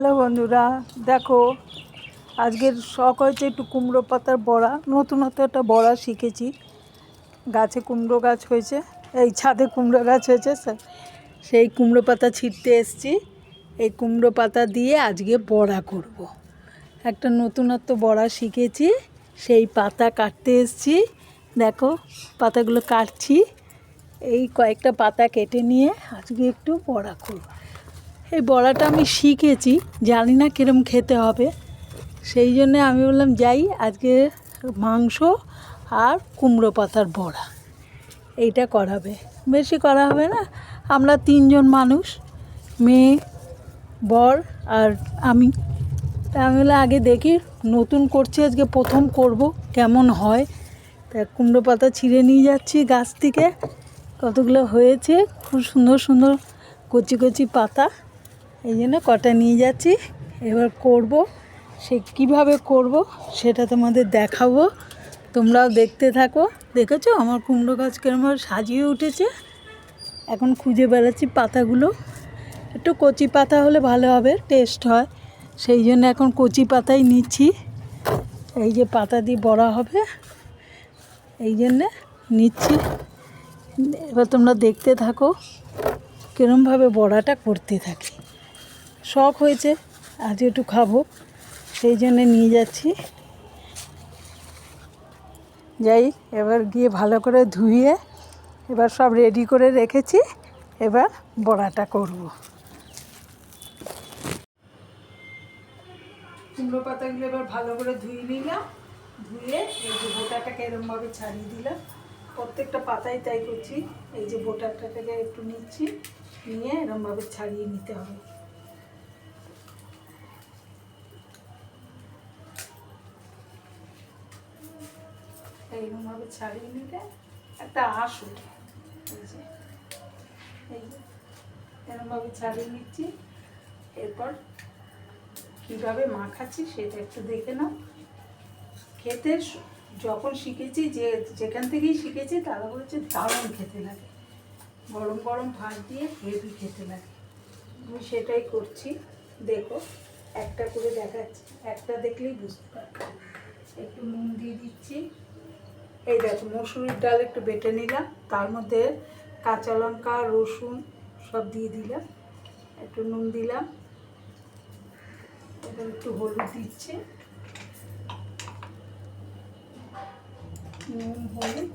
Hello বন্ধুরা, দেখো আজকের শখ হয়েছে একটু কুমড়ো পাতার বড়া। নতুনত্ব একটা বড়া শিখেছি। গাছে কুমড়ো গাছ হয়েছে, এই ছাদে কুমড়ো গাছ হয়েছে, সেই কুমড়ো পাতা ছিঁড়তে এসছি। এই কুমড়ো পাতা দিয়ে আজকে বড়া করব। একটা নতুনত্ব বড়া শিখেছি, সেই পাতা কাটতে এসছি। দেখো পাতাগুলো কাটছি। এই কয়েকটা পাতা কেটে নিয়ে আজকে একটু বড়া করব। এই বড়াটা আমি শিখেছি, জানি না কীরকম খেতে হবে, সেই জন্যে আমি বললাম যাই আজকে মাংস আর কুমড়ো পাতার বড়া এইটা করাবে। বেশি করা হবে না, আমরা তিনজন মানুষ, মেয়ে, বর আর আমি। তা আমি বললাম আগে দেখি, নতুন করছি আজকে, প্রথম করব, কেমন হয়। তা কুমড়ো পাতা ছিঁড়ে নিয়ে যাচ্ছি গাছ থেকে। কতগুলো হয়েছে, খুব সুন্দর সুন্দর কচি কচি পাতা, এই জন্য কটা নিয়ে যাচ্ছি। এবার করব, সে কীভাবে করব সেটা তোমাদের দেখাবো, তোমরাও দেখতে থাকো। দেখেছো আমার কুমড়ো গাছ কেরমভাবে সাজিয়ে উঠেছে। এখন খুঁজে বেড়াচ্ছি পাতাগুলো, একটু কচি পাতা হলে ভালো হবে, টেস্ট হয়, সেই জন্য এখন কচি পাতাই নিচ্ছি। এই যে পাতা দিয়ে বড়া হবে, এই জন্যে নিচ্ছি। এবার তোমরা দেখতে থাকো কীরমভাবে বড়াটা করতে থাকি। শখ হয়েছে আজ একটু খাবো, সেই জন্য নিয়ে যাচ্ছি। যাই, এবার গিয়ে ভালো করে ধুয়ে এবার সব রেডি করে রেখেছি, এবার বড়াটা করব। কুমড়ো পাতাগুলো এবার ভালো করে ধুয়ে নিলাম, ধুয়ে এই যে বোটাটাকে এরমভাবে ছাড়িয়ে দিলাম। প্রত্যেকটা পাতায় তাই করছি। এই যে বোটাটাকে একটু নিচ্ছি, নিয়ে এরমভাবে ছাড়িয়ে নিতে হবে। এইরকমভাবে ছাড়িয়ে নিলে একটা আঁশ ওঠে। এই যে এরকমভাবে ছাড়িয়ে নিচ্ছি। এরপর কীভাবে মাখাচ্ছি সেটা একটু দেখে নাও। খেতে যখন শিখেছি, যেখান থেকেই শিখেছি তারা বলেছে দারুণ খেতে লাগে, গরম গরম ভাত দিয়ে হেভি খেতে লাগে। আমি সেটাই করছি। দেখো একটা করে দেখাচ্ছি, একটা দেখলেই বুঝতে পারবে। একটু নুন দিয়ে দিচ্ছি। এই দেখো মসুরির ডাল একটু বেটে নিলাম, তার মধ্যে কাঁচা লঙ্কা, রসুন সব দিয়ে দিলাম, একটু নুন দিলাম, এবার একটু হলুদ দিচ্ছি, নুন হলুদ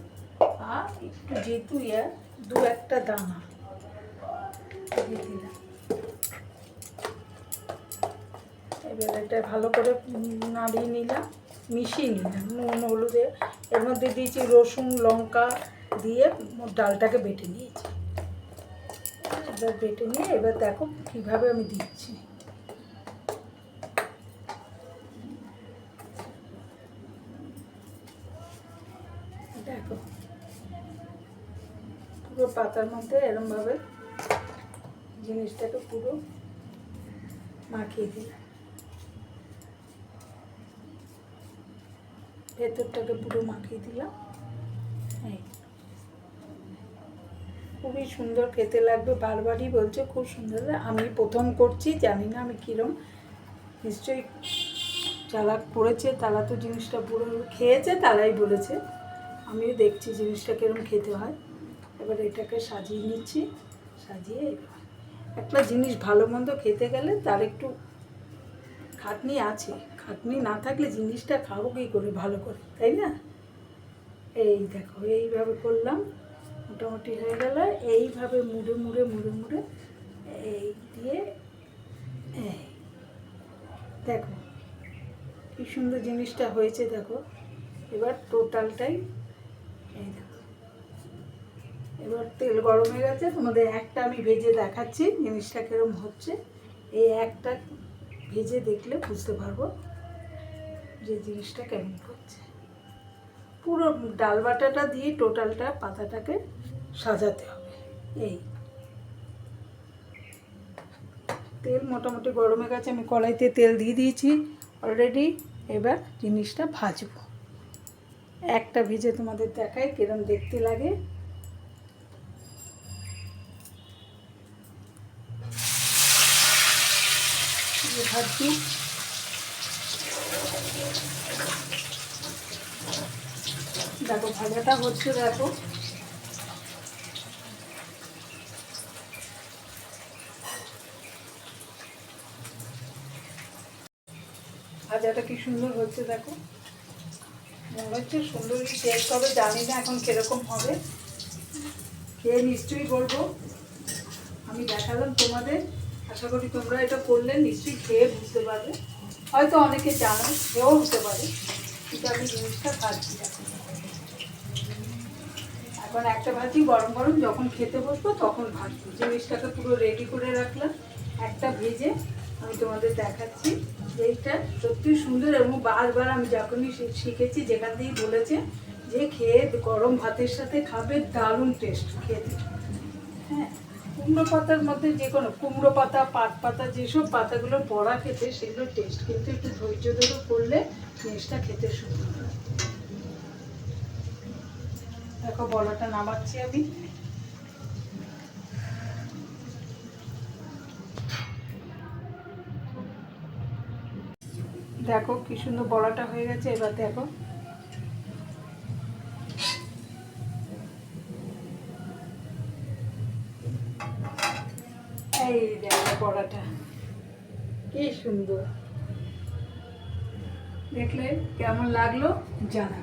আর একটু যেহেতু দু একটা দানা দিয়ে দিলাম। এবার এটা ভালো করে নাড়িয়ে নিলাম, মিশিয়ে নিলাম নুন হলুদে। এর মধ্যে দিয়েছি রসুন লঙ্কা দিয়ে ডালটাকে বেটে নিয়েছি। এবার বেটে নিয়ে এবার দেখো কীভাবে আমি দিচ্ছি। দেখো পুরো পাতার মধ্যে এরমভাবে জিনিসটাকে পুরো মাখিয়ে দিলাম, ভেতরটাকে পুরো মাখিয়ে দিলাম। এই খুবই সুন্দর খেতে লাগবে, বারবারই বলছে খুব সুন্দর। আমি প্রথম করছি, জানি না আমি কীরম, নিশ্চয়ই যারা করেছে তারা তো জিনিসটা পুরো খেয়েছে, তারাই বলেছে। আমিও দেখছি জিনিসটা কীরকম খেতে হয়। এবার এটাকে সাজিয়ে নিচ্ছি, সাজিয়ে একটা জিনিস ভালো মন্দ খেতে গেলে তার একটু খাটনি আছে, খাটনি না থাকলে জিনিসটা খাবো কী করে ভালো করে, তাই না? এই দেখো এইভাবে করলাম, মোটামুটি হয়ে গেল। এইভাবে মুড়ে মুড়ে মুড়ে মুড়ে এই দিয়ে এই দেখো কি সুন্দর জিনিসটা হয়েছে। দেখো এবার টোটালটাই এই দেখো, এবার তেল গরম হয়ে গেছে। তোমাদের একটা আমি ভেজে দেখাচ্ছি জিনিসটা কীরকম হচ্ছে। এই একটা ভেজে দেখলে বুঝতে পারবো যে জিনিসটা কেমন হচ্ছে। পুরো ডাল বাটাটা দিয়ে টোটালটা পাতাটাকে সাজাতে হবে। এই তেল মোটামুটি গরমে গেছে, আমি কড়াইতে তেল দিয়ে দিয়েছি অলরেডি। এবার জিনিসটা ভাজবো, একটা ভেজে তোমাদের দেখাই কিরম দেখতে লাগে। ভাজছি। দেখো ভাজাটা হচ্ছে, দেখো ভাজাটা কি সুন্দর হচ্ছে, দেখো মনে হচ্ছে সুন্দরই টেস্ট হবে। জানি না এখন কিরকম হবে, খেয়ে নিশ্চয়ই বলবো। আমি দেখালাম তোমাদের, আশা করি তোমরা এটা করলে নিশ্চয়ই খেয়ে বুঝতে পারবে। হয়তো অনেকে জানো, খেয়েও হতে পারে, কিন্তু আমি জিনিসটা ভাজছি এখন একটা ভাজি গরম গরম যখন খেতে বসবো তখন ভাজবো। জিনিসটাকে পুরো রেডি করে রাখলাম, একটা ভেজে আমি তোমাদের দেখাচ্ছি। এইটা সত্যি সুন্দর এবং বারবার আমি যখনই শিখেছি যেখান থেকেই বলেছে যে খেয়ে গরম ভাতের সাথে খাবে, দারুণ টেস্ট খেতে। হ্যাঁ, কুমড়ো পাতার মধ্যে যে কোনো কুমড়ো পাতা, পাট পাতা, যেসব পাতাগুলো বড়া খেতে সেগুলো টেস্ট, কিন্তু একটু ধৈর্য ধরে করলে জিনিসটা খেতে সুন্দর হয়। দেখো বড়াটা নামাচ্ছি আমি। দেখো কি সুন্দর বড়াটা হয়ে গেছে। এবার দেখো এই দেখো বড়াটা কি সুন্দর, দেখলে কেমন লাগলো জানা।